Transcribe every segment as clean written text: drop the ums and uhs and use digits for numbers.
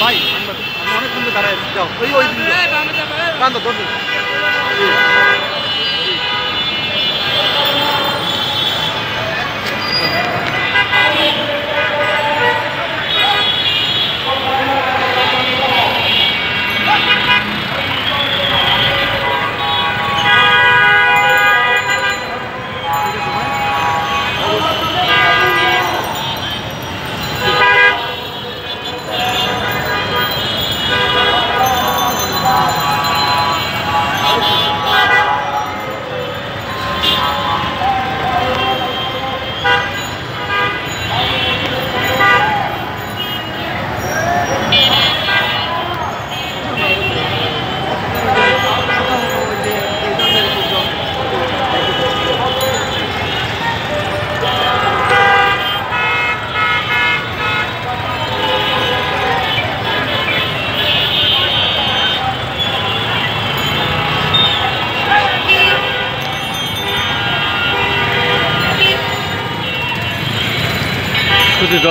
ভাই আমি অনেকক্ষণ ধরে দাঁড়ায় আছি, যাও ওই ওই কান্দো দর্শন।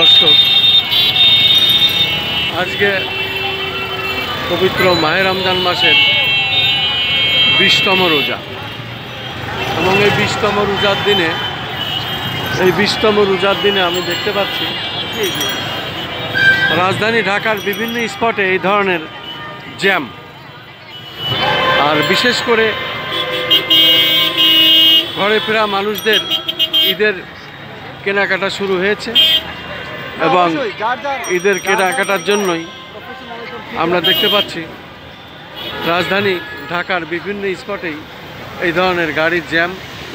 দর্শক, আজকে পবিত্র মাহে রমজান মাসের 20তম রোজা এবং এই 20তম রোজার দিনে আমি দেখতে পাচ্ছি রাজধানী ঢাকার বিভিন্ন স্পটে এই ধরনের জ্যাম। আর বিশেষ করে ঘরে ফেরা মানুষদের ঈদের কেনাকাটা শুরু হয়েছে এবং ঈদের কেনাকাটার জন্যই আমরা দেখতে পাচ্ছি রাজধানী ঢাকার বিভিন্ন স্পটেই এই ধরনের গাড়ির জ্যাম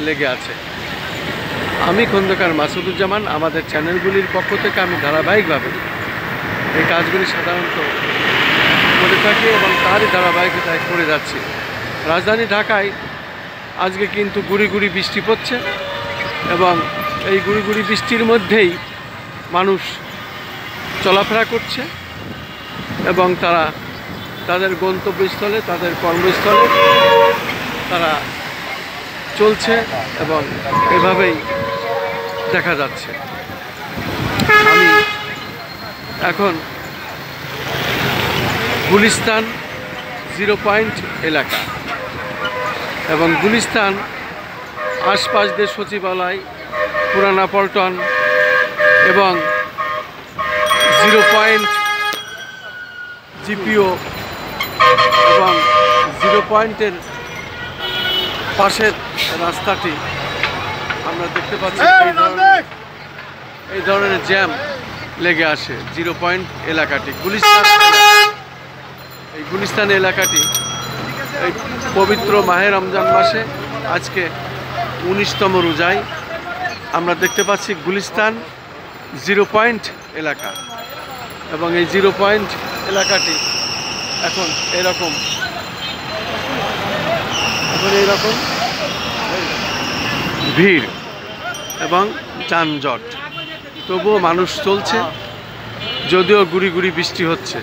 লেগে আছে। আমি খন্দকার মাসুদুজ্জামান, আমাদের চ্যানেলগুলির পক্ষ থেকে আমি ধারাবাহিকভাবে এই কাজগুলি সাধারণত করে থাকি এবং তারই ধারাবাহিকতায় করে যাচ্ছি। রাজধানী ঢাকায় আজকে কিন্তু গুড়ি গুড়ি বৃষ্টি পড়ছে এবং এই গুড়ি গুড়ি বৃষ্টির মধ্যেই মানুষ চলাফেরা করছে এবং তারা তাদের গন্তব্যস্থলে, তাদের কর্মস্থলে তারা চলছে এবং এভাবেই দেখা যাচ্ছে। আমি এখন গুলিস্তান 0 পয়েন্ট এলাকা এবং গুলিস্তান আশপাশদের সচিবালয়, পুরানা পল্টন এবং 0 পয়েন্ট জিপিও এবং 0 পয়েন্টের পাশের রাস্তাটি আমরা দেখতে পাচ্ছি এই ধরনের জ্যাম লেগে আসে। 0 পয়েন্ট এলাকাটি এই গুলিস্তান এলাকাটি এই পবিত্র মাহে রমজান মাসে আজকে 19তম রোজায় আমরা দেখতে পাচ্ছি গুলিস্তান 0 পয়েন্ট এলাকা এবং এই 0 পয়েন্ট এলাকাটি এখন এরকম ভিড় এবং যানজট, তবুও মানুষ চলছে, যদিও গুড়ি গুড়ি বৃষ্টি হচ্ছে।